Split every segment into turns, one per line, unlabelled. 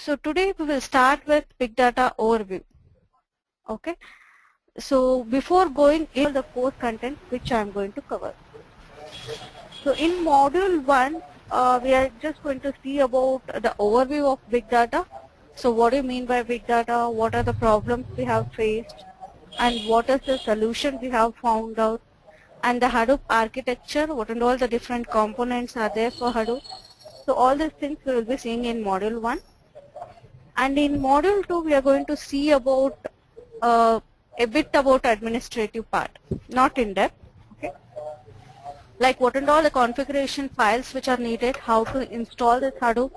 So today we will start with big data overview. Okay. So before going into the course content which I am going to cover. So in module 1, we are just going to see about the overview of big data. So what do you mean by big data? What are the problems we have faced? And what is the solution we have found out? And the Hadoop architecture, what and all the different components are there for Hadoop. So all these things we will be seeing in module 1. And in module 2, we are going to see about a bit about administrative part, not in depth. Okay. Like what and all the configuration files which are needed, how to install this Hadoop,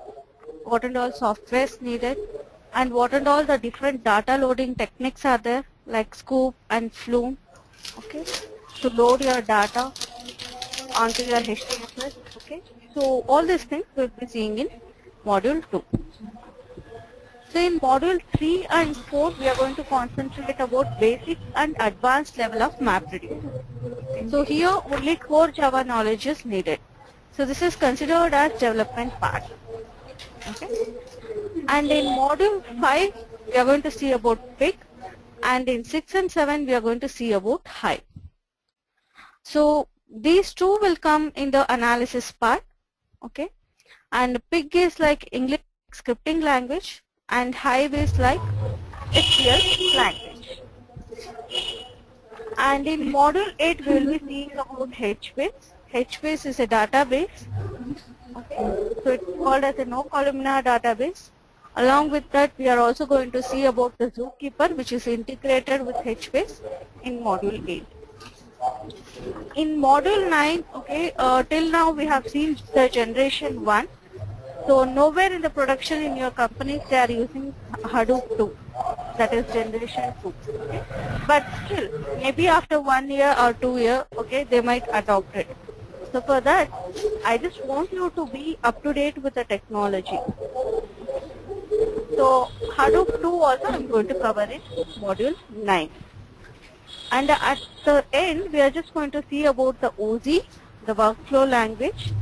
what and all softwares needed, and what and all the different data loading techniques are there, like Scoop and Flume, okay, to load your data onto your HDFS, okay. So all these things we'll be seeing in module 2. So in module 3 and 4, we are going to concentrate about basic and advanced level of MapReduce. So here only core Java knowledge is needed. So this is considered as development part. Okay. And in module 5, we are going to see about Pig, and in 6 and 7, we are going to see about Hive. So these two will come in the analysis part. Okay. And Pig is like English scripting language, and Hive is like SQL language. And in module 8, we will be seeing about HBase. HBase is a database. Okay. So it's called as a no-columnar database. Along with that, we are also going to see about the Zookeeper, which is integrated with HBase in module 8. In module 9, okay, till now we have seen the generation 1. So nowhere in the production in your companies they are using Hadoop 2, that is generation 2. Okay? But still, maybe after 1 year or 2 years, okay, they might adopt it. So for that, I just want you to be up to date with the technology. So Hadoop 2 also I am going to cover in module 9. And at the end, we are just going to see about the OZ, the workflow language.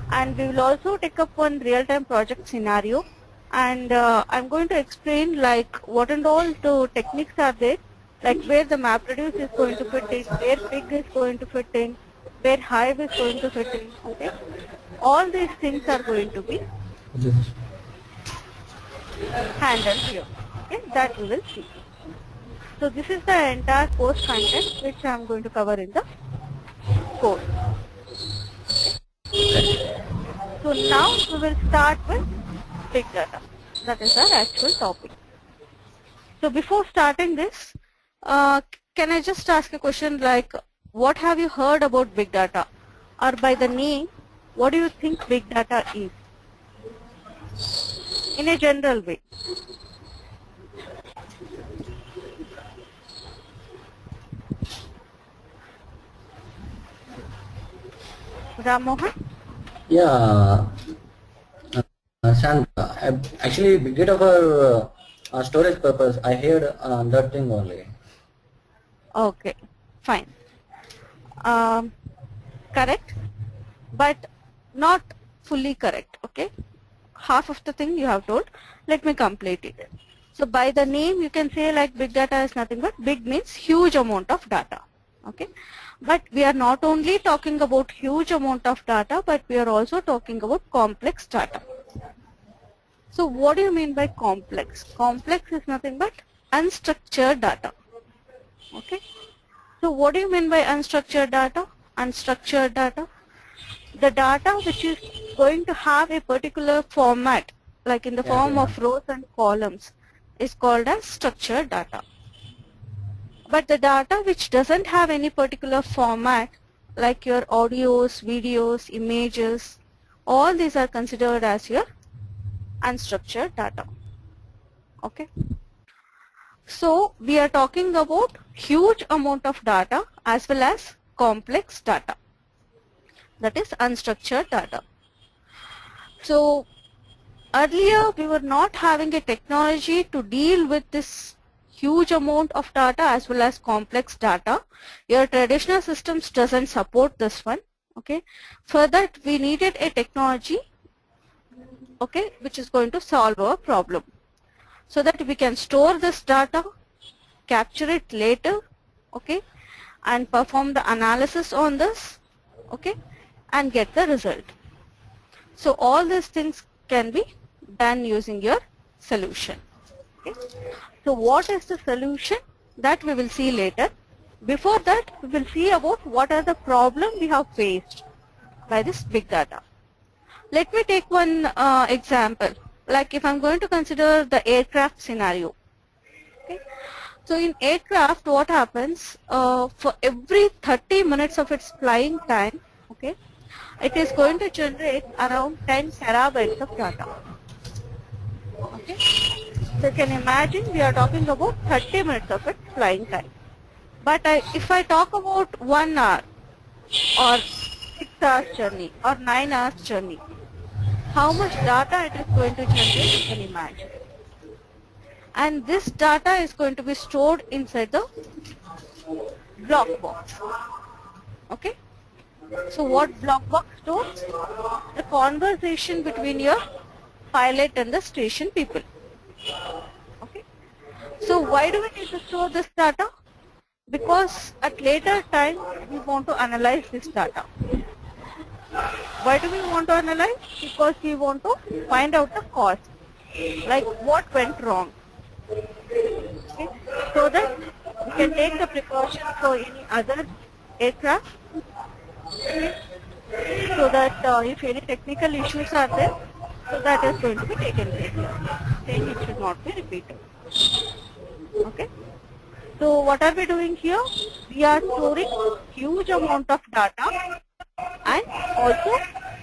And we will also take up one real-time project scenario, and I'm going to explain like what and all the techniques are there, like where the MapReduce is going to fit in, where Pig is going to fit in, where Hive is going to fit in. Okay, all these things are going to be handled here. Okay, that we will see. So this is the entire course content which I am going to cover in the course. So now we will start with big data. That is our actual topic. So before starting this, can I just ask a question like, what have you heard about big data? Or by the name, what do you think big data is? In a general way. Ram Mohan?
Yeah, Sandra, actually, big data for storage purpose, I heard that thing only.
Okay, fine. Correct, but not fully correct, okay? Half of the thing you have told. Let me complete it. So by the name, you can say like big data is nothing but big means huge amount of data, okay? But we are not only talking about huge amount of data, but we are also talking about complex data. So what do you mean by complex? Complex is nothing but unstructured data. Okay. So what do you mean by unstructured data? Unstructured data. The data which is going to have a particular format, like in the form of rows and columns, is called as structured data. But the data which doesn't have any particular format, like your audios, videos, images, all these are considered as your unstructured data. Okay. So we are talking about huge amount of data as well as complex data. That is unstructured data. So earlier we were not having a technology to deal with this huge amount of data as well as complex data. Your traditional systems doesn't support this one. Okay. For that we needed a technology, okay, which is going to solve our problem. so that we can store this data, capture it later, okay, and perform the analysis on this, okay, and get the result. So all these things can be done using your solution. Okay. So what is the solution? That we will see later. Before that, we will see about what are the problems we have faced by this big data. Let me take one example. Like if I'm going to consider the aircraft scenario. Okay. So in aircraft, what happens for every 30 minutes of its flying time, okay, it is going to generate around 10 terabytes of data. Okay. So you can imagine we are talking about 30 minutes of its flying time. But if I talk about 1 hour or 6 hours journey or 9 hours journey, how much data it is going to generate, you can imagine. And this data is going to be stored inside the block box. Okay. So what block box stores? The conversation between your pilot and the station people. Okay. So why do we need to store this data? Because at later time we want to analyze this data. Why do we want to analyze? Because we want to find out the cause, like what went wrong. Okay. So that we can take the precaution for any other aircraft, okay, so that if any technical issues are there, so that is going to be taken care of. Then it should not be repeated. Okay. So what are we doing here? We are storing huge amount of data and also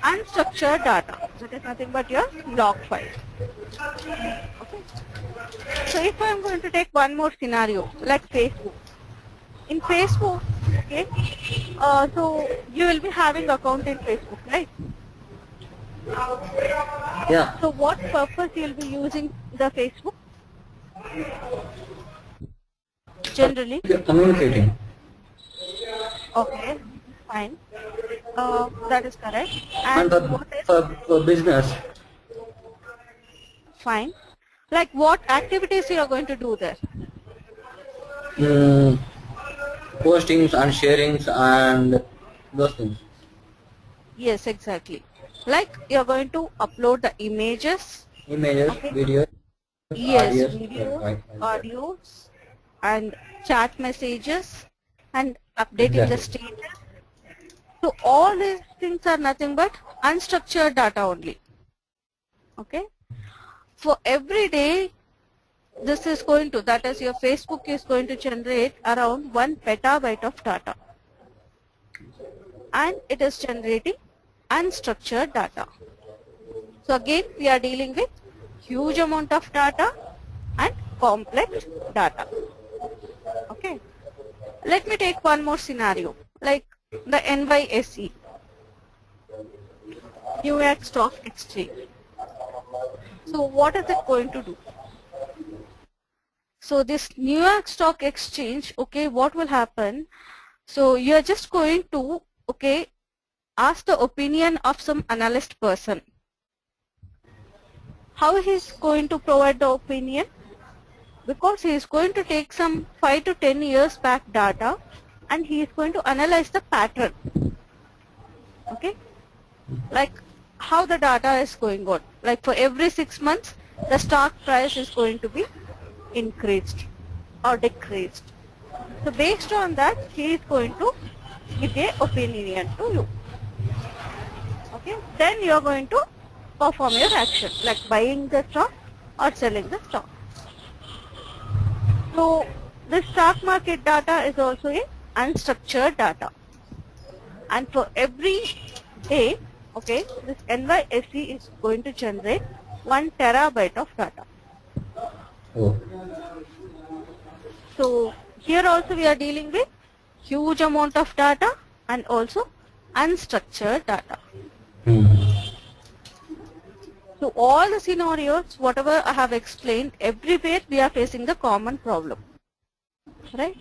unstructured data. That is nothing but your log file. Okay. So if I am going to take one more scenario, like Facebook. In Facebook, okay, so you will be having account in Facebook, right?
Yeah.
So what purpose you will be using the Facebook? Generally.
Communicating.
Okay, fine. That is correct.
And
And what is
for business.
fine? Like what activities you are going to do there?
Postings and sharings and those things.
Yes, exactly. Like you are going to upload the images.
Images,
Okay.
videos,
Yes,
audios,
videos,
right.
audios, and chat messages, and updating the
Exactly.
status. So all these things are nothing but unstructured data only. Okay. For every day, this is going to, that is your Facebook is going to generate around 1 petabyte of data. And it is generating unstructured data. So again, we are dealing with huge amount of data and complex data. Okay. Let me take one more scenario, like the NYSE, New York Stock Exchange. So what is it going to do? So this New York Stock Exchange, okay, what will happen? So you are just going to, okay, ask the opinion of some analyst person. How he is going to provide the opinion? Because he is going to take some 5 to 10 years back data and he is going to analyze the pattern. Okay, like how the data is going on. Like for every 6 months, the stock price is going to be increased or decreased. So based on that, he is going to give an opinion to you. Okay, then you are going to perform your action, like buying the stock or selling the stock. So the stock market data is also a unstructured data. And for every day, okay, this NYSE is going to generate 1 terabyte of data.
Oh.
So here also we are dealing with huge amount of data and also unstructured data. So all the scenarios, whatever I have explained, everywhere we are facing the common problem, right?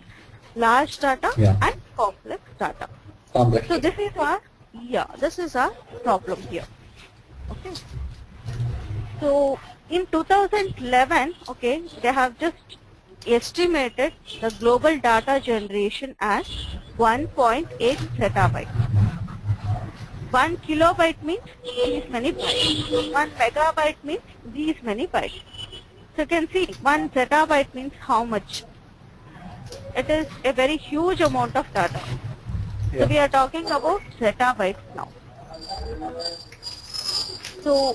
Large data and complex data.
Complex.
So this is our problem here. Okay. So In 2011, okay, they have just estimated the global data generation as 1.8 zettabyte. 1 kilobyte means these many bytes. 1 megabyte means these many bytes. So you can see 1 zettabyte means how much. It is a very huge amount of data. So we are talking about zettabytes now. So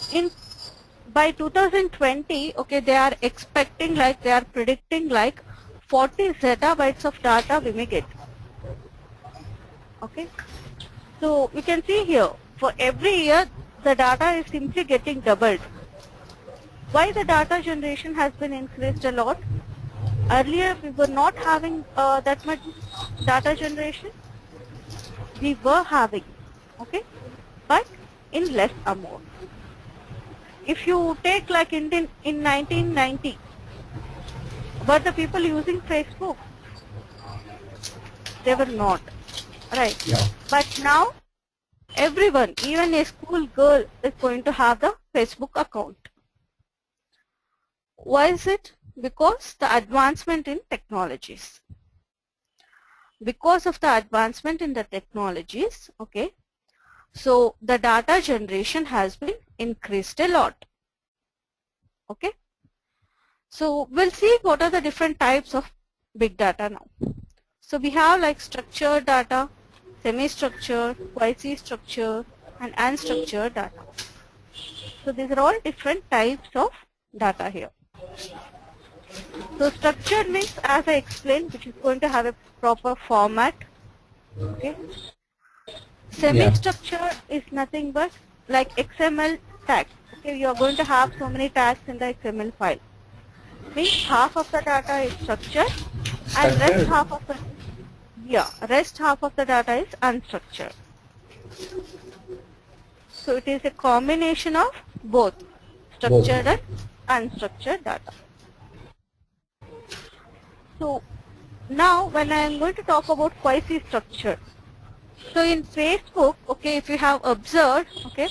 by 2020, okay, they are expecting, like they are predicting like 40 zettabytes of data we may get. Okay. So you can see here, for every year the data is simply getting doubled. Why the data generation has been increased a lot? Earlier we were not having that much data generation. We were having, okay, but in less amount. If you take like in 1990, were the people using Facebook? They were not, right?
Yeah.
But now everyone, even a school girl, is going to have the Facebook account. Why is it? Because the advancement in technologies. Because of the advancement in the technologies, okay, so the data generation has been increased a lot. Okay. So we'll see what are the different types of big data now. So we have like structured data, semi-structured, quasi-structured, and unstructured data. So these are all different types of data here. So structured means, as I explained, which is going to have a proper format. Okay. Semi-structured is nothing but like XML tags. Okay, you are going to have so many tags in the XML file. Means half of the data is structured and rest half of the data is unstructured. So it is a combination of both structured and unstructured data. So now when I am going to talk about quasi-structured. So in Facebook, okay, if you have observed, okay,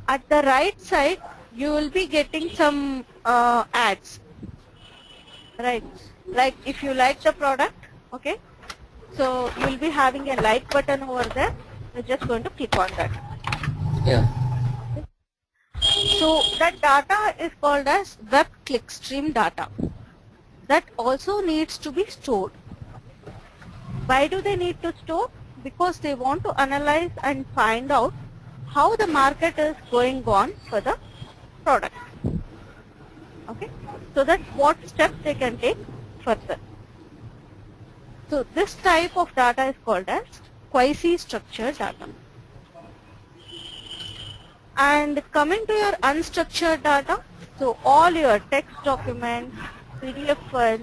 at the right side you will be getting some ads, right? Like if you like the product, okay, so you will be having a like button over there. You're just going to click on that.
Yeah.
Okay. So that data is called as web clickstream data. That also needs to be stored. Why do they need to store? Because they want to analyze and find out how the market is going on for the product. Okay, so that's what steps they can take further. So this type of data is called as quasi-structured data. And coming to your unstructured data, so all your text documents, PDF files,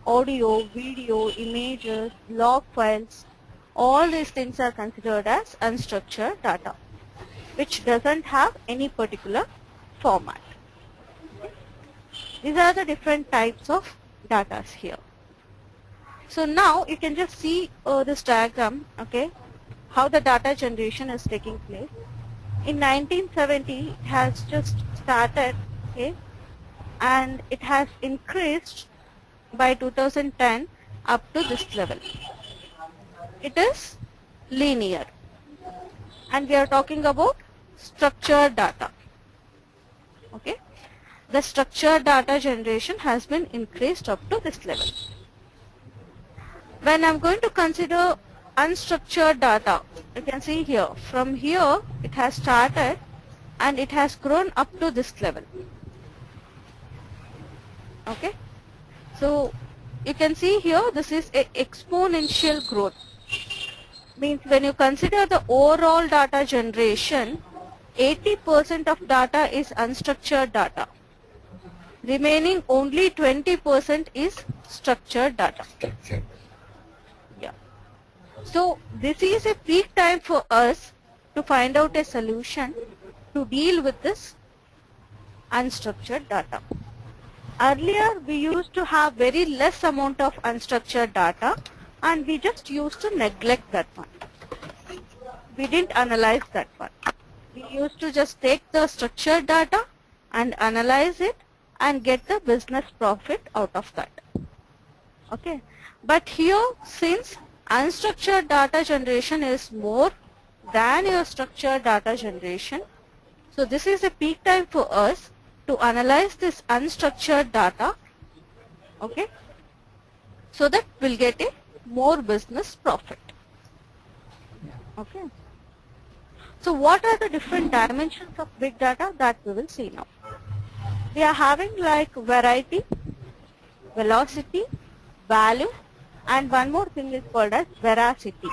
audio, video, images, log files, all these things are considered as unstructured data, which doesn't have any particular format. These are the different types of data here. So now you can just see this diagram, okay, how the data generation is taking place. In 1970 it has just started, okay, and it has increased by 2010 up to this level. It is linear, and we are talking about structured data. Okay, the structured data generation has been increased up to this level. When I'm going to consider unstructured data, you can see here, from here it has started and it has grown up to this level. Okay, so you can see here this is a exponential growth. Means when you consider the overall data generation, 80% of data is unstructured data. Remaining only 20% is structured data.
Structured.
Yeah. So this is a peak time for us to find out a solution to deal with this unstructured data. Earlier we used to have very less amount of unstructured data and we just used to neglect that one. We didn't analyze that one. We used to just take the structured data and analyze it and get the business profit out of that. Okay, but here since unstructured data generation is more than your structured data generation, so this is a peak time for us to analyze this unstructured data, okay, so that we'll get a more business profit. Okay. So what are the different dimensions of big data that we will see now? We are having like variety, velocity, value, and one more thing is called as veracity.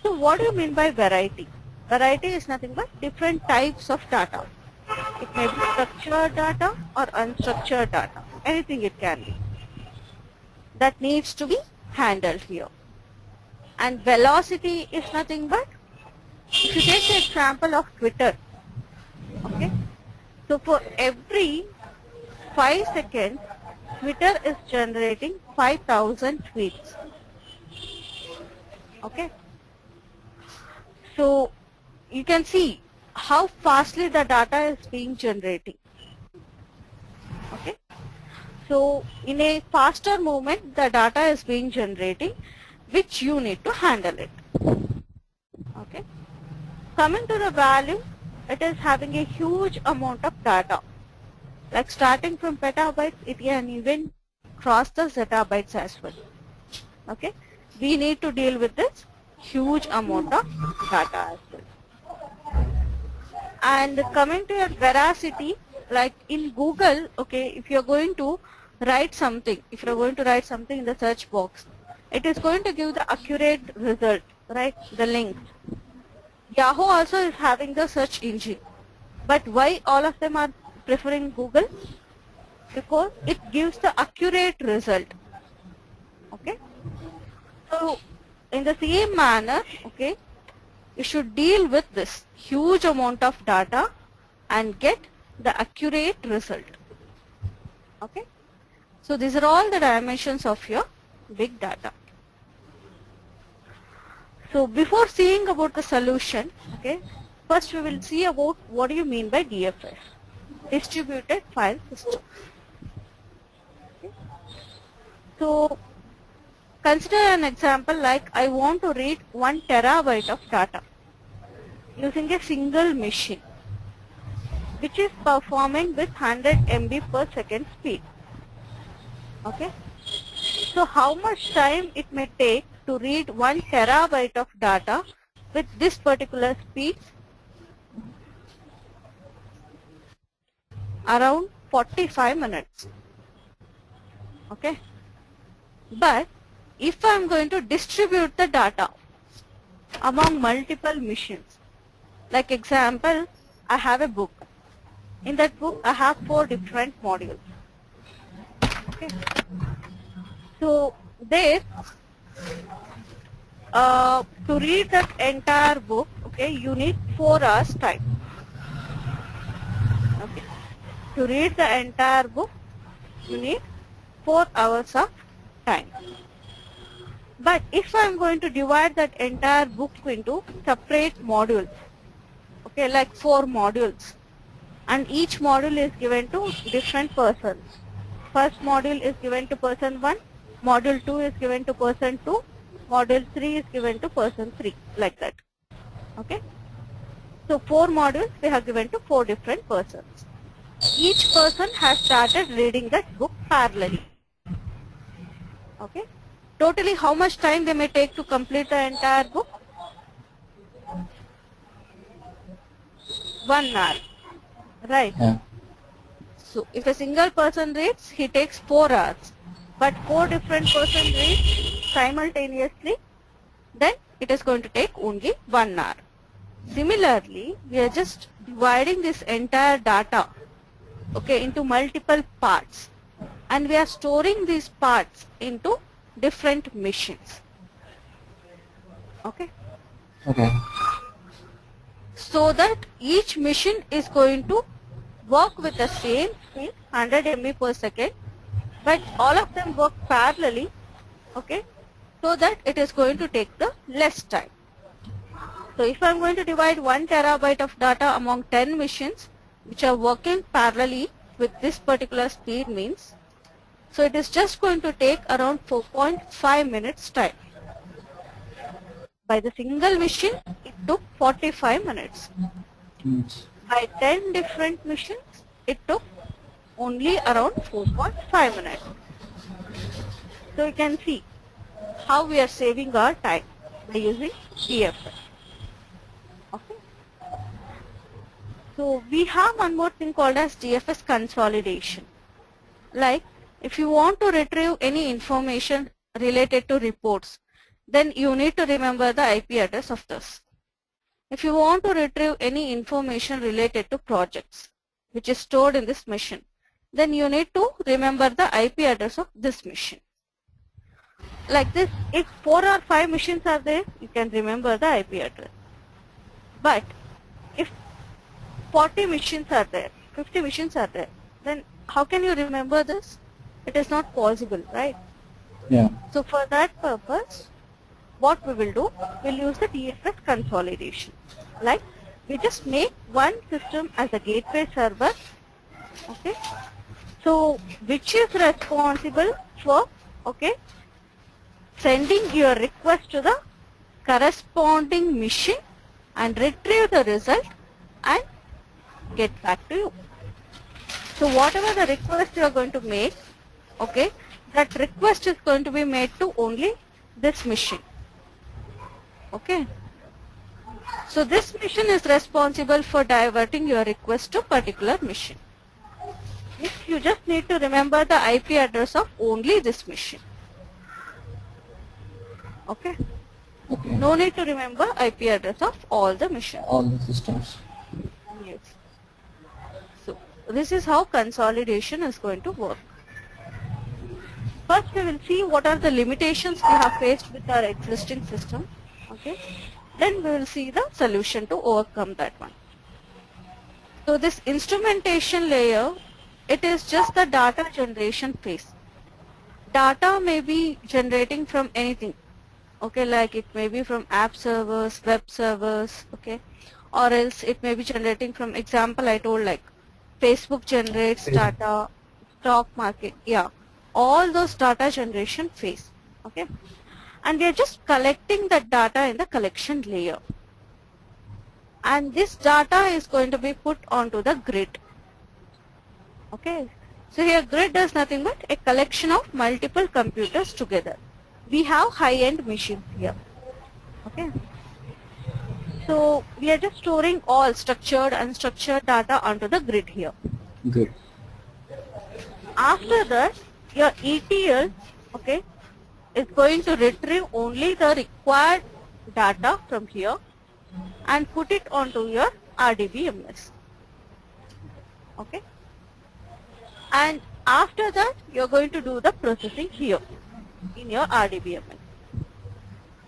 So what do you mean by variety? Variety is nothing but different types of data. It may be structured data or unstructured data. Anything it can be. That needs to be handled here. And velocity is nothing but, if you take the example of Twitter, okay, so for every 5 seconds, Twitter is generating 5,000 tweets. Okay. So you can see how fastly the data is being generated. Okay. So in a faster movement, the data is being generated, which you need to handle it. Okay. Coming to the value, it is having a huge amount of data. Like starting from petabytes, it can even cross the zettabytes as well. Okay. We need to deal with this huge amount of data as well. And coming to your veracity, like in Google, okay, if you're going to write something, in the search box, it is going to give the accurate result, right? The links. Yahoo also is having the search engine. But why all of them are preferring Google? Because it gives the accurate result. Okay. So in the same manner, okay, you should deal with this huge amount of data and get the accurate result. Okay. So these are all the dimensions of your big data. So before seeing about the solution, okay, first we will see about what do you mean by DFS, distributed file system. Okay. So consider an example like I want to read 1 terabyte of data using a single machine which is performing with 100 MB per second speed. Okay. So how much time it may take to read 1 terabyte of data with this particular speed? Around 45 minutes. Okay. But if I am going to distribute the data among multiple machines, like example, I have a book. In that book, I have 4 different modules. Okay. So there, to read that entire book, okay, you need 4 hours time. Okay. To read the entire book, you need 4 hours of time. But if I am going to divide that entire book into separate modules, okay, like 4 modules, and each module is given to different persons. First module is given to person 1, module 2 is given to person 2, module 3 is given to person 3, like that. Okay. So 4 modules we have given to 4 different persons. Each person has started reading that book parallelly. Okay. Totally how much time they may take to complete the entire book? 1 hour. Right.
Yeah.
So if a single person reads, he takes 4 hours. But 4 different persons read simultaneously, then it is going to take only 1 hour. Similarly, we are just dividing this entire data, okay, into multiple parts, and we are storing these parts into different machines. Okay.
Okay.
So that each machine is going to work with the same speed, 100 MB per second, but all of them work parallelly, okay, so that it is going to take the less time. So if I am going to divide 1 terabyte of data among 10 machines which are working parallelly, with this particular speed means, so it is just going to take around 4.5 minutes time. By the single machine, it took 45 minutes. By 10 different machines, it took only around 4.5 minutes. So you can see how we are saving our time by using DFS. Okay. So we have one more thing called as DFS consolidation. Like if you want to retrieve any information related to reports, then you need to remember the IP address of this. If you want to retrieve any information related to projects which is stored in this machine, then you need to remember the IP address of this machine. Like this, if 4 or 5 machines are there, you can remember the IP address. But if 40 machines are there, 50 machines are there, then how can you remember this? It is not possible, right?
Yeah.
So for that purpose, what we will do, we'll use the DFS consolidation. Like we just make one system as a gateway server, okay? So which is responsible for, okay, sending your request to the corresponding machine and retrieve the result and get back to you. So whatever the request you are going to make, okay, that request is going to be made to only this machine. Okay. So this machine is responsible for diverting your request to particular machine. You just need to remember the IP address of only this machine. Okay.
Okay.
No need to remember IP address of all the machines.
All the systems.
Yes. So this is how consolidation is going to work. First we will see what are the limitations we have faced with our existing system. Okay. Then we will see the solution to overcome that one. So this instrumentation layer, it is just the data generation phase. Data may be generating from anything. Okay, like it may be from app servers, web servers, okay, or else it may be generating from, example I told, like Facebook generates data, stock market, yeah, all those data generation phase, okay, and we are just collecting that data in the collection layer, and this data is going to be put onto the grid, okay. So here grid does nothing but a collection of multiple computers together. We have high-end machines here, okay. So we are just storing all structured, unstructured data onto the grid here.
Good.
After that, your ETL, okay, is going to retrieve only the required data from here and put it onto your RDBMS, okay. And after that, you are going to do the processing here in your RDBMS.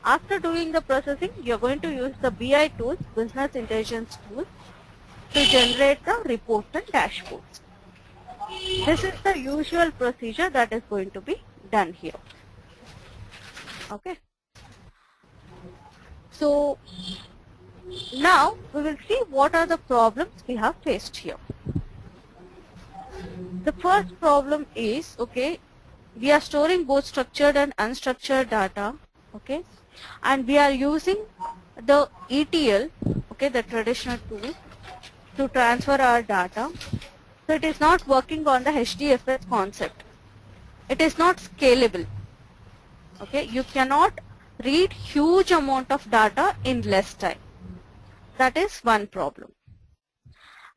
After doing the processing, you are going to use the BI tools, business intelligence tools, to generate the reports and dashboards. This is the usual procedure that is going to be done here. Okay. So now we will see what are the problems we have faced here. The first problem is, okay, we are storing both structured and unstructured data, okay, and we are using the ETL, okay, the traditional tool, to transfer our data. So it is not working on the HDFS concept. It is not scalable, okay. You cannot read huge amount of data in less time. That is one problem.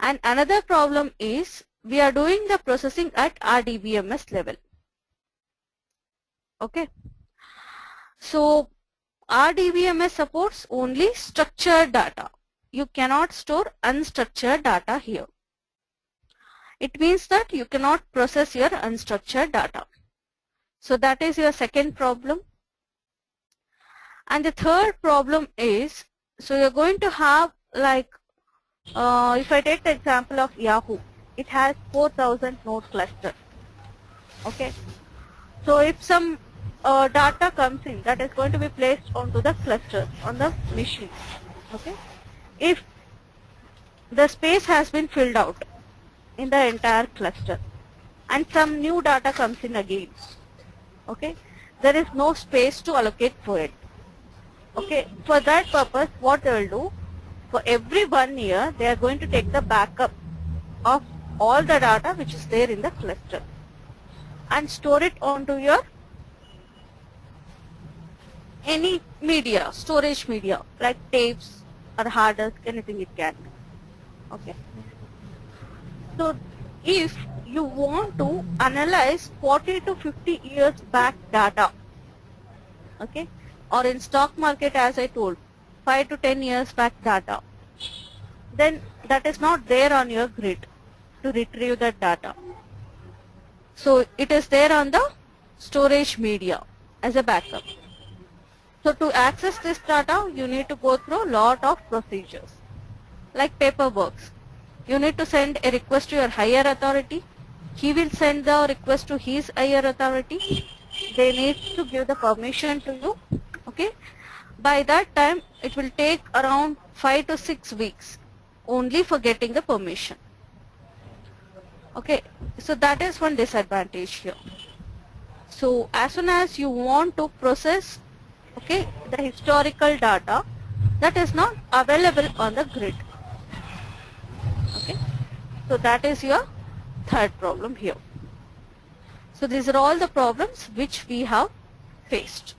And another problem is we are doing the processing at RDBMS level. Okay. So RDBMS supports only structured data. You cannot store unstructured data here. It means that you cannot process your unstructured data. So that is your second problem. And the third problem is, so you're going to have like, if I take the example of Yahoo, it has 4,000 node cluster. Okay. So if some data comes in, that is going to be placed onto the cluster on the machine. Okay. If the space has been filled out, in the entire cluster and some new data comes in again. Okay, there is no space to allocate for it. Okay, for that purpose what they will do, for every 1 year they are going to take the backup of all the data which is there in the cluster and store it onto your any media, storage media like tapes or hard disk, anything it can be. Okay. So if you want to analyze 40 to 50 years back data, okay, or in stock market as I told, 5 to 10 years back data, then that is not there on your grid to retrieve that data. So it is there on the storage media as a backup. So to access this data, you need to go through a lot of procedures. Like paperworks, you need to send a request to your higher authority. He will send the request to his higher authority. They need to give the permission to you. Okay. By that time, it will take around 5 to 6 weeks only for getting the permission. Okay. So that is one disadvantage here. So as soon as you want to process, okay, the historical data, that is not available on the grid. Okay, so that is your third problem here. So these are all the problems which we have faced.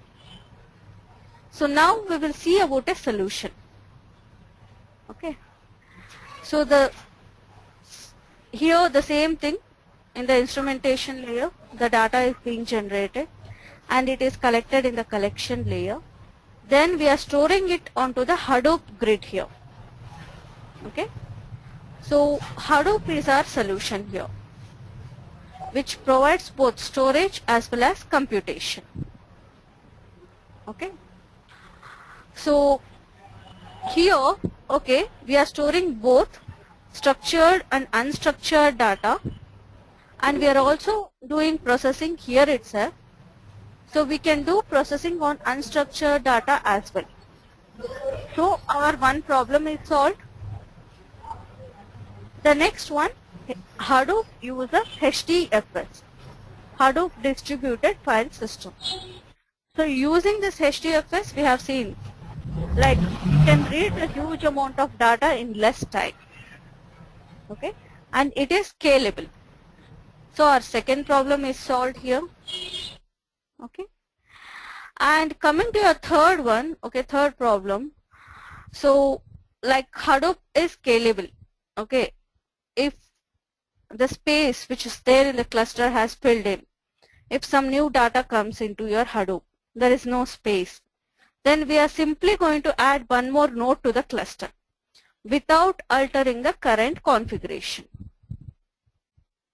So now we will see about a solution. Okay, so here the same thing in the instrumentation layer, the data is being generated and it is collected in the collection layer. Then we are storing it onto the Hadoop grid here. Okay. So Hadoop is our solution here, which provides both storage as well as computation. Okay. So here, okay, we are storing both structured and unstructured data, and we are also doing processing here itself. So we can do processing on unstructured data as well. So our one problem is solved. The next one, Hadoop uses HDFS, Hadoop Distributed File System. So using this HDFS, we have seen like you can read a huge amount of data in less time. Okay, and it is scalable. So our second problem is solved here. Okay, and coming to your third one, okay, third problem. So like Hadoop is scalable. Okay, if the space which is there in the cluster has filled in, if some new data comes into your Hadoop, there is no space, then we are simply going to add one more node to the cluster without altering the current configuration.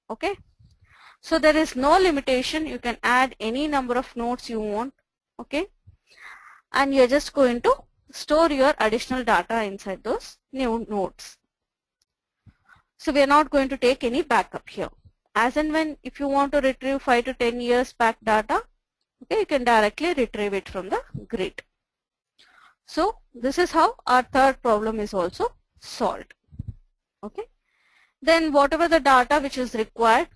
Okay, so there is no limitation. You can add any number of nodes you want. Okay, and you're just going to store your additional data inside those new nodes. So we are not going to take any backup here. As and when if you want to retrieve 5 to 10 years back data, okay, you can directly retrieve it from the grid. So this is how our third problem is also solved. Okay, then whatever the data which is required,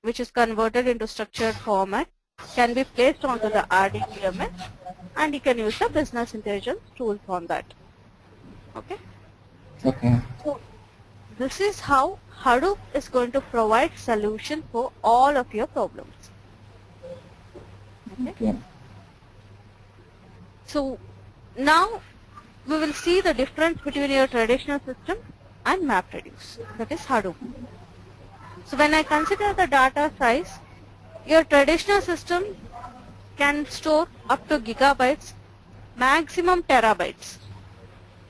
which is converted into structured format, can be placed onto the RDBMS, and you can use the business intelligence tools on that. Okay.
Okay.
So this is how Hadoop is going to provide solution for all of your problems.
Okay.
So now we will see the difference between your traditional system and MapReduce, that is Hadoop. So when I consider the data size, your traditional system can store up to gigabytes, maximum terabytes.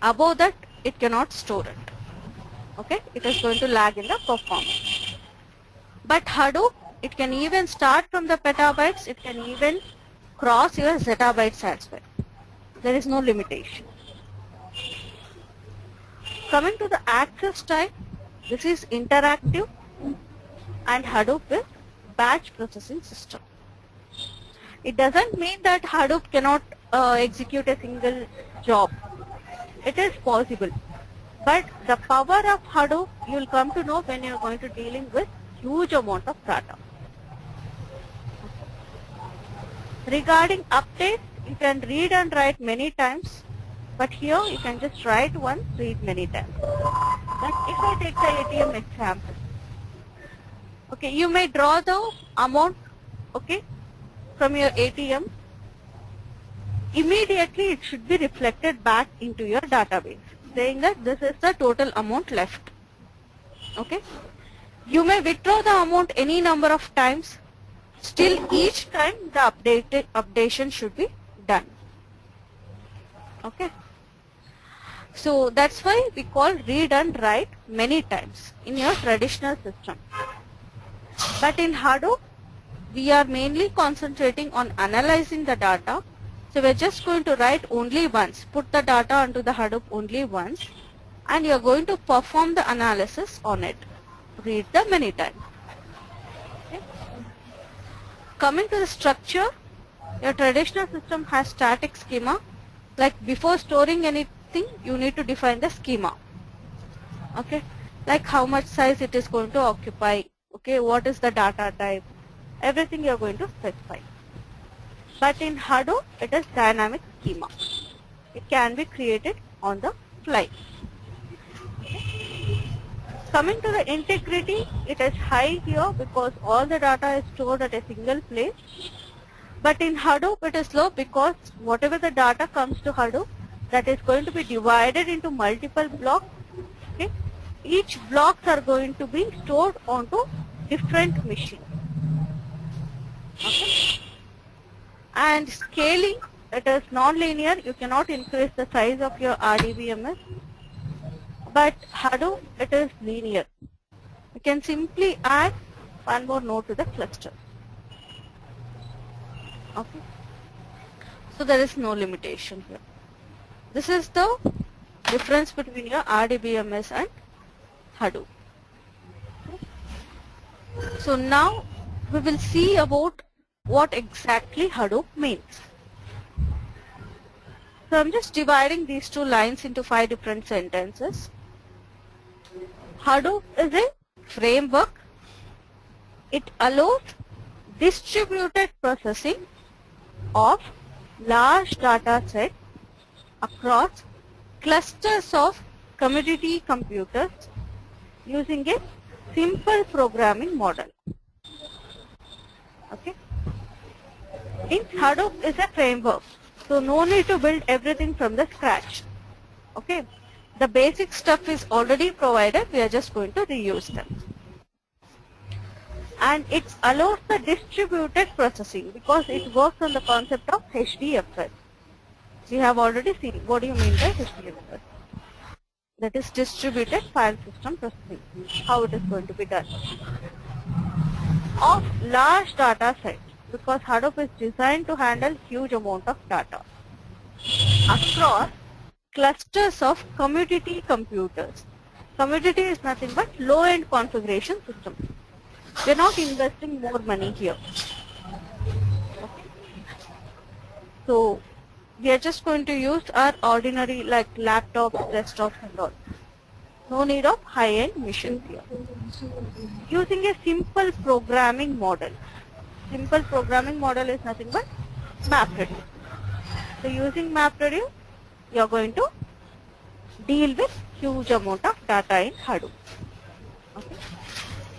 Above that, it cannot store it. Okay, it is going to lag in the performance. But Hadoop, it can even start from the petabytes, it can even cross your zettabytes as well. There is no limitation. Coming to the access type, this is interactive, and Hadoop is batch processing system. It doesn't mean that Hadoop cannot execute a single job. It is possible. But the power of Hadoop you will come to know when you are going to dealing with huge amount of data. Regarding updates, you can read and write many times, but here you can just write once, read many times. Like if I take the ATM example, okay, you may draw the amount, okay, from your ATM. Immediately it should be reflected back into your database, saying that this is the total amount left. Okay. You may withdraw the amount any number of times. Still each time the updation should be done. Okay. So that's why we call read and write many times in your traditional system. But in Hadoop, we are mainly concentrating on analyzing the data. So we're just going to write only once, put the data onto the Hadoop only once, and you're going to perform the analysis on it. Read them many times. Okay. Coming to the structure, your traditional system has static schema. Like before storing anything, you need to define the schema. Okay. Like how much size it is going to occupy. Okay. What is the data type? Everything you're going to specify. But in Hadoop, it is dynamic schema. It can be created on the fly. Okay. Coming to the integrity, it is high here because all the data is stored at a single place. But in Hadoop, it is low because whatever the data comes to Hadoop, that is going to be divided into multiple blocks. Okay. Each blocks are going to be stored onto different machines. Okay. And scaling, it is non-linear. You cannot increase the size of your RDBMS. But Hadoop, it is linear. You can simply add one more node to the cluster. Okay. So there is no limitation here. This is the difference between your RDBMS and Hadoop. So now we will see about what exactly Hadoop means. So I'm just dividing these two lines into 5 different sentences. Hadoop is a framework. It allows distributed processing of large data sets across clusters of commodity computers using a simple programming model. Okay. In Hadoop is a framework, so no need to build everything from the scratch. Okay. The basic stuff is already provided, we are just going to reuse them. And it allows the distributed processing because it works on the concept of HDFS. We have already seen what do you mean by HDFS. That is distributed file system processing, how it is going to be done. Of large data sets, because Hadoop is designed to handle huge amount of data across clusters of commodity computers. Commodity is nothing but low-end configuration system. We are not investing more money here. Okay. So we are just going to use our ordinary like laptops, desktops and all. No need of high-end machines here. Using a simple programming model. Simple programming model is nothing but MapReduce. So using MapReduce, you are going to deal with huge amount of data in Hadoop. Okay.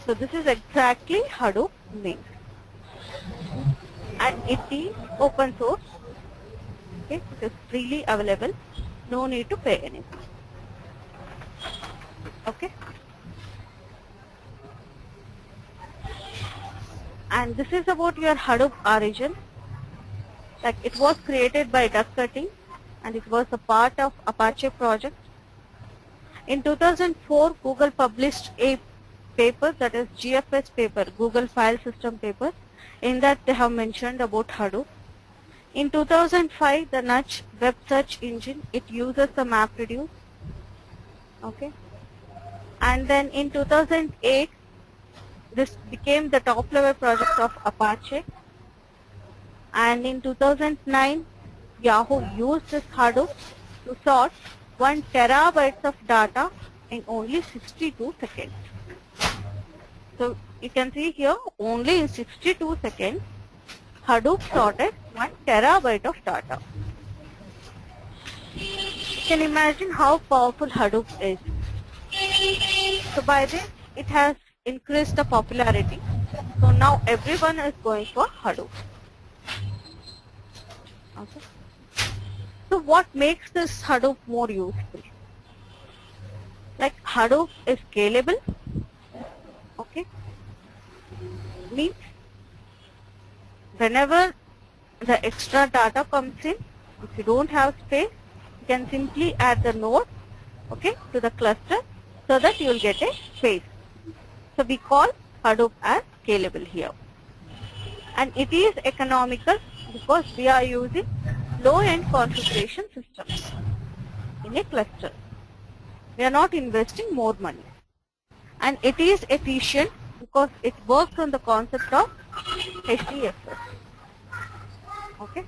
So this is exactly Hadoop means. And it is open source. Okay. It is freely available. No need to pay anything. Okay. And this is about your Hadoop origin. Like it was created by Duck Curtin and it was a part of Apache project. In 2004, Google published a paper, that is GFS paper, Google File System paper. In that they have mentioned about Hadoop. In 2005, the Nudge web search engine, it uses the MapReduce. Okay. And then in 2008, this became the top level project of Apache. And in 2009, Yahoo used this Hadoop to sort 1 terabytes of data in only 62 seconds. So you can see here only in 62 seconds Hadoop sorted 1 terabyte of data. You can imagine how powerful Hadoop is. So by this it has increased the popularity. So now everyone is going for Hadoop. Okay. So what makes this Hadoop more useful? Like Hadoop is scalable. Okay. Means whenever the extra data comes in, if you don't have space, you can simply add the node, okay, to the cluster so that you will get a space. So we call Hadoop as scalable here. And it is economical because we are using low-end configuration systems in a cluster. We are not investing more money. And it is efficient because it works on the concept of HDFS. Okay.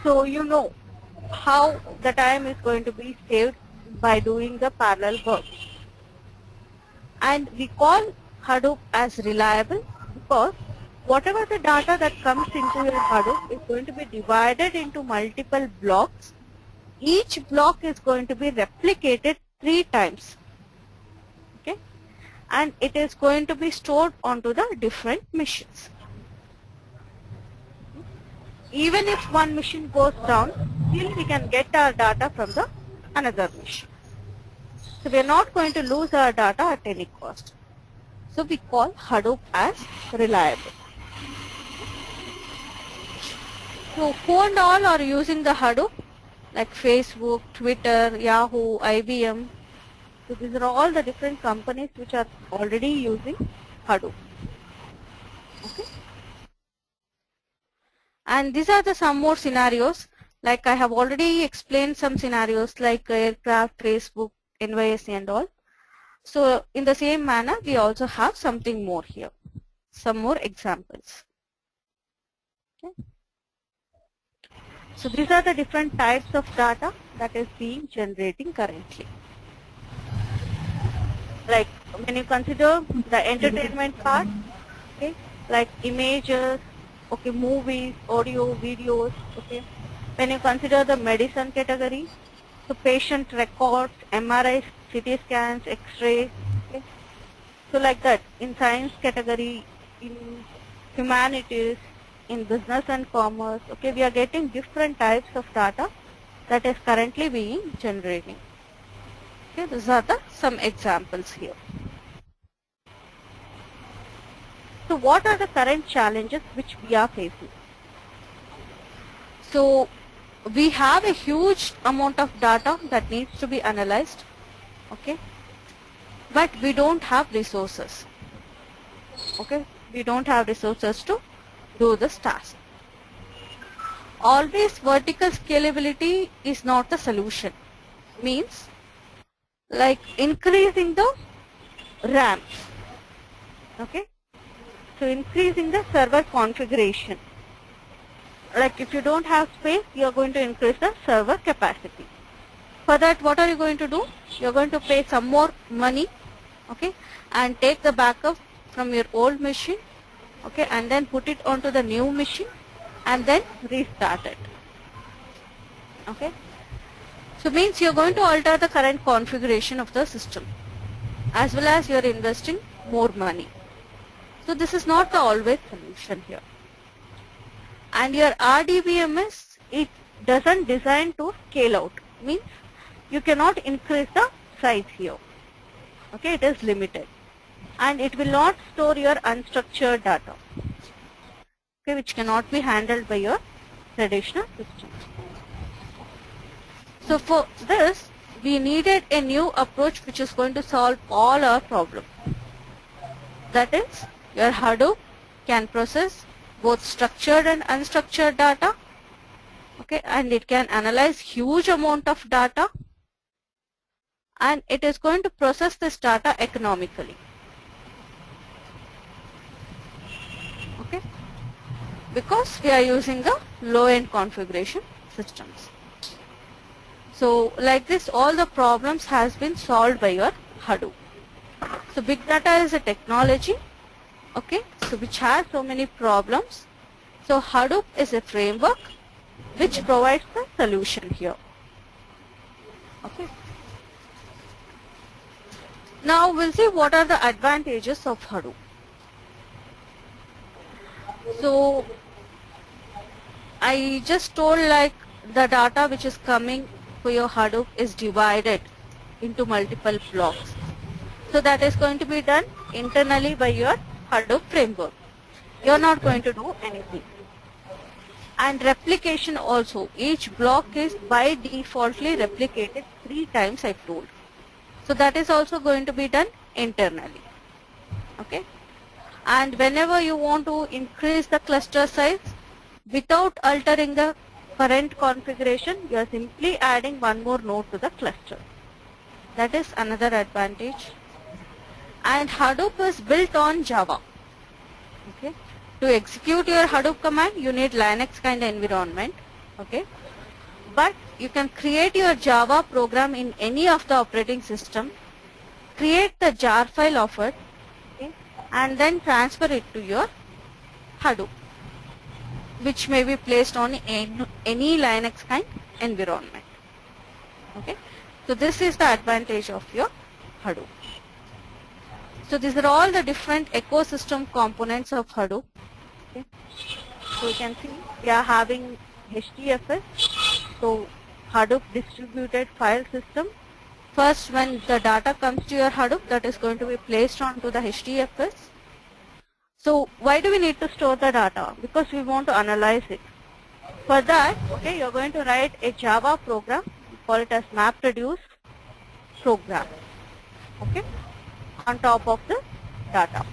So you know how the time is going to be saved by doing the parallel work. And we call Hadoop as reliable because whatever the data that comes into your Hadoop is going to be divided into multiple blocks. Each block is going to be replicated 3 times. Okay. And it is going to be stored onto the different machines. Even if one machine goes down, still we can get our data from the another machine. So we are not going to lose our data at any cost. So we call Hadoop as reliable. So who and all are using the Hadoop? Like Facebook, Twitter, Yahoo, IBM. So these are all the different companies which are already using Hadoop. Okay. And these are the some more scenarios. Like I have already explained some scenarios like aircraft, Facebook, NYSE and all. So in the same manner, we also have something more here. Some more examples. Okay. So these are the different types of data that is being generating currently. Like when you consider the entertainment part, okay, like images, okay, movies, audio, videos, okay. When you consider the medicine category, so patient records, MRIs, CT scans, X-rays, okay. So like that, in science category, in humanities, in business and commerce, okay, we are getting different types of data that is currently being generating. Okay, these are the some examples here. So what are the current challenges which we are facing? So we have a huge amount of data that needs to be analyzed, okay, but we don't have resources. Okay, we don't have resources to do this task. Always vertical scalability is not the solution. Means like increasing the RAM. Okay, so increasing the server configuration. Like if you don't have space, you are going to increase the server capacity. For that, what are you going to do? You are going to pay some more money, okay, and take the backup from your old machine, okay, and then put it onto the new machine and then restart it. Okay. So means you are going to alter the current configuration of the system as well as you are investing more money. So this is not the always solution here. And your RDBMS, it doesn't design to scale out. Means you cannot increase the size here. Okay, it is limited. And it will not store your unstructured data, okay, which cannot be handled by your traditional system. So for this, we needed a new approach which is going to solve all our problems. That is, your Hadoop can process both structured and unstructured data, okay, and it can analyze huge amount of data, and it is going to process this data economically. Okay, because we are using the low-end configuration systems. So like this, all the problems has been solved by your Hadoop. So big data is a technology, okay, so which has so many problems. So Hadoop is a framework which provides the solution here. Okay. Now we'll see what are the advantages of Hadoop. So I just told like the data which is coming for your Hadoop is divided into multiple blocks. So that is going to be done internally by your Hadoop framework. You're not going to do anything. And replication also, each block is by defaultly replicated 3 times I told. So that is also going to be done internally. Okay. And whenever you want to increase the cluster size without altering the current configuration, you are simply adding one more node to the cluster. That is another advantage. And Hadoop is built on Java. Okay. To execute your Hadoop command, you need Linux kind of environment. Okay. But you can create your Java program in any of the operating system, create the jar file of it, okay, and then transfer it to your Hadoop, which may be placed on any Linux kind environment. Okay. So this is the advantage of your Hadoop. So these are all the different ecosystem components of Hadoop. Okay. So you can see we are having HDFS, so Hadoop distributed file system. First, when the data comes to your Hadoop, that is going to be placed onto the HDFS. So why do we need to store the data? Because we want to analyze it. For that, okay, you're going to write a Java program, call it as MapReduce program, okay, on top of the data.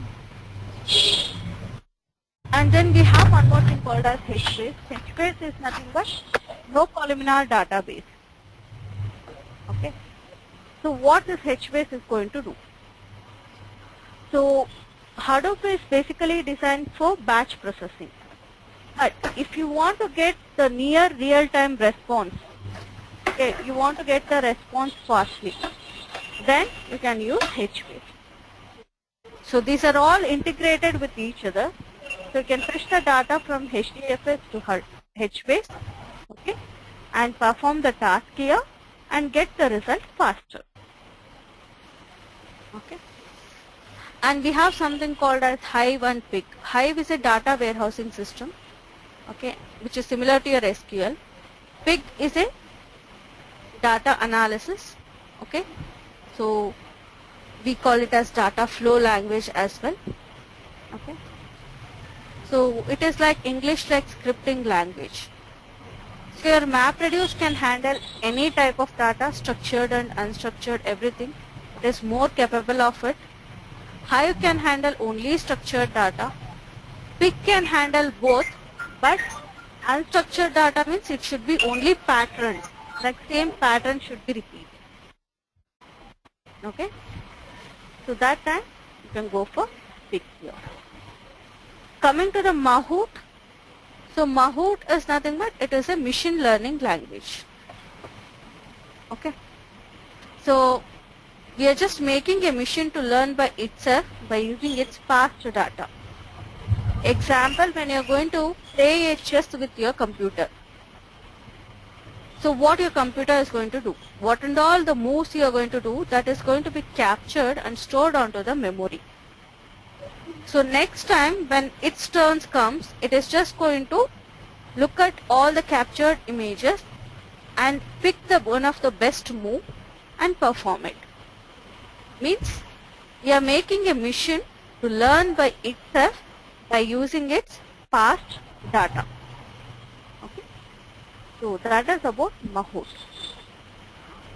And then we have one more thing called as HBase. HBase is nothing but no columnar database. Okay. So what this HBase is going to do? So Hadoop is basically designed for batch processing. But if you want to get the near real-time response, okay, you want to get the response fastly, then you can use HBase. So these are all integrated with each other. So you can fetch the data from HDFS to HBase, okay, and perform the task here and get the result faster. Okay. And we have something called as Hive and Pig. Hive is a data warehousing system, okay, which is similar to your SQL. Pig is a data analysis, okay. So we call it as data flow language as well, okay. So it is like English text scripting language. So your MapReduce can handle any type of data, structured and unstructured, everything. It is more capable of it. Hive can handle only structured data. Pig can handle both, but unstructured data means it should be only patterned. Like same pattern should be repeated. Okay. So that time you can go for Pig here. Coming to the Mahout. So Mahout is nothing but it is a machine learning language. Okay. So we are just making a machine to learn by itself by using its past data. Example, when you are going to play a chess with your computer. So what your computer is going to do? What and all the moves you are going to do, that is going to be captured and stored onto the memory. So next time when its turns comes, it is just going to look at all the captured images and pick the one of the best move and perform it. Means we are making a machine to learn by itself by using its past data. Okay. So that is about Mahout.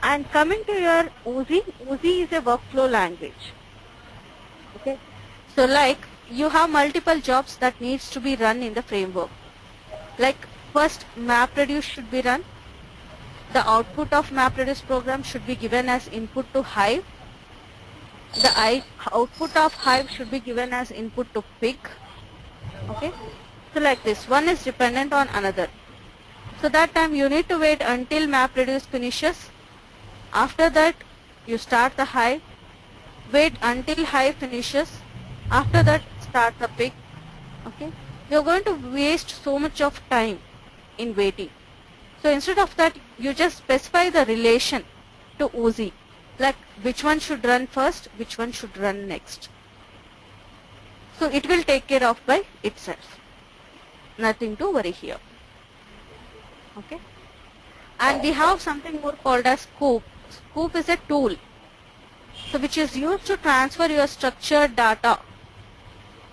And coming to your Oozie, Oozie is a workflow language. Okay. So like you have multiple jobs that needs to be run in the framework. Like first MapReduce should be run. The output of MapReduce program should be given as input to Hive. The output of Hive should be given as input to Pig. Okay. So like this, one is dependent on another. So that time you need to wait until MapReduce finishes. After that you start the hive, wait until hive finishes. After that start the pick. Okay, you're going to waste so much of time in waiting. So instead of that, you just specify the relation to OZ, like which one should run first, which one should run next. So it will take care of by itself. Nothing to worry here. Okay. And we have something more called as scoop. Scoop is a tool, so which is used to transfer your structured data,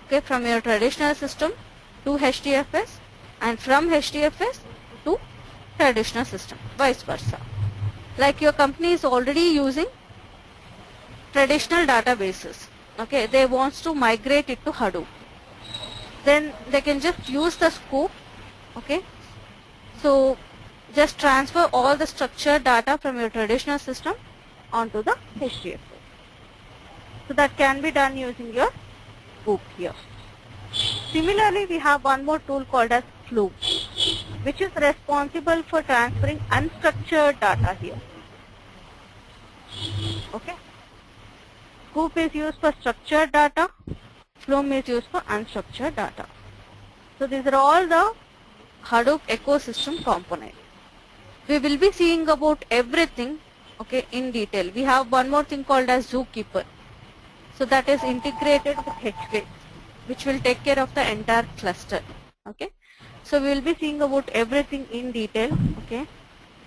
okay, from your traditional system to HDFS and from HDFS to traditional system, vice versa. Like your company is already using traditional databases, okay, they want to migrate it to Hadoop. Then they can just use the scoop, okay. So just transfer all the structured data from your traditional system onto the HDFS. So that can be done using your scoop here. Similarly, we have one more tool called as Fluke, which is responsible for transferring unstructured data here. Okay. Scoop is used for structured data, Flume is used for unstructured data. So these are all the Hadoop ecosystem components. We will be seeing about everything, okay, in detail. We have one more thing called as Zookeeper. So that is integrated with HBase, which will take care of the entire cluster. Okay. So we will be seeing about everything in detail, okay,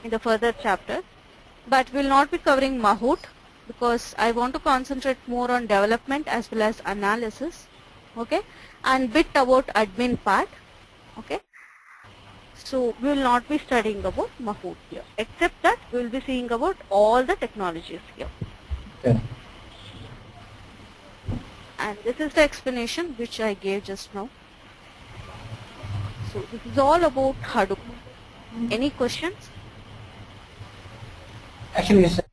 in the further chapter. But we will not be covering Mahout because I want to concentrate more on development as well as analysis, okay, and bit about admin part, okay. So we will not be studying about Mahout here, except that we will be seeing about all the technologies here.
Okay.
And this is the explanation which I gave just now. So this is all about Hadoop. Any questions?
Actually, you said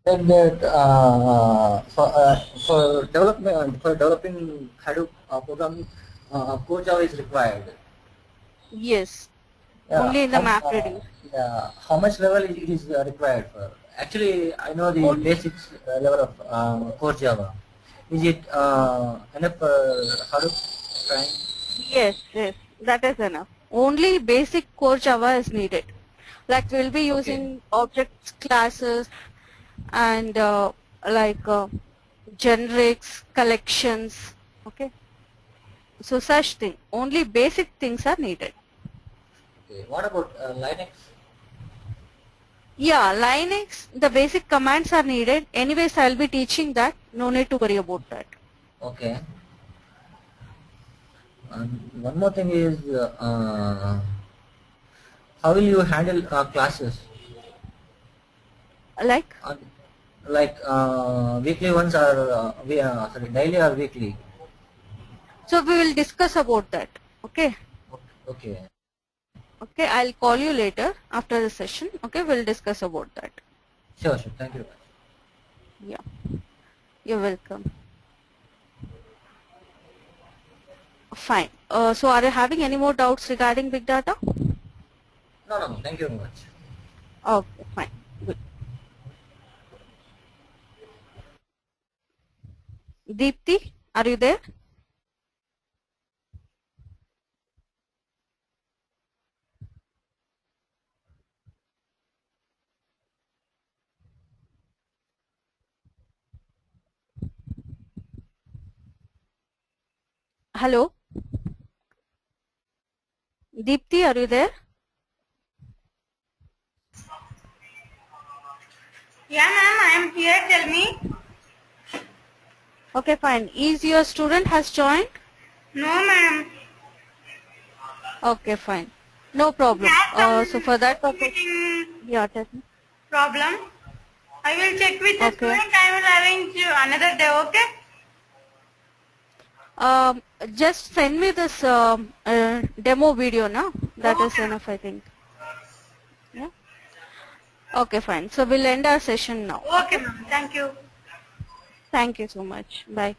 that for developing Hadoop program, Core Java is required.
Yes.
Yeah,
Only in the MapReduce.
Yeah, how much level it is required for? Actually, I know the basics level of Core Java. Is it enough for Hadoop trying?
Yes, yes, that is enough. Only basic core Java is needed. Like we will be using objects, classes, and generics, collections. Okay. So such thing. Only basic things are needed.
Okay. What about Linux?
Yeah, Linux, the basic commands are needed. Anyways, I will be teaching that. No need to worry about that.
Okay. One more thing is, how will you handle classes?
Like?
Like weekly ones or sorry, daily or weekly?
So we will discuss about that. Okay.
Okay.
Okay, I'll call you later after the session. Okay, we'll discuss about that.
Sure, sure. Thank you.
Yeah. You're welcome. Fine. So are you having any more doubts regarding big data?
No. Thank you very much.
Okay, fine. Good. Deepti, are you there? Hello? Deepti, are you there?
Yeah, ma'am, I am here. Tell me.
Okay, fine. Is your student has joined?
No, ma'am.
Okay, fine. No problem. So for that purpose, yeah, tell me.
Problem. I will check with the
Okay.
student. I will arrange you another day. Okay.
Just send me this demo video now. That is enough, I think. Yeah. Okay, fine. So we'll end our session now.
Okay, ma'am. Thank you.
Thank you so much. Bye.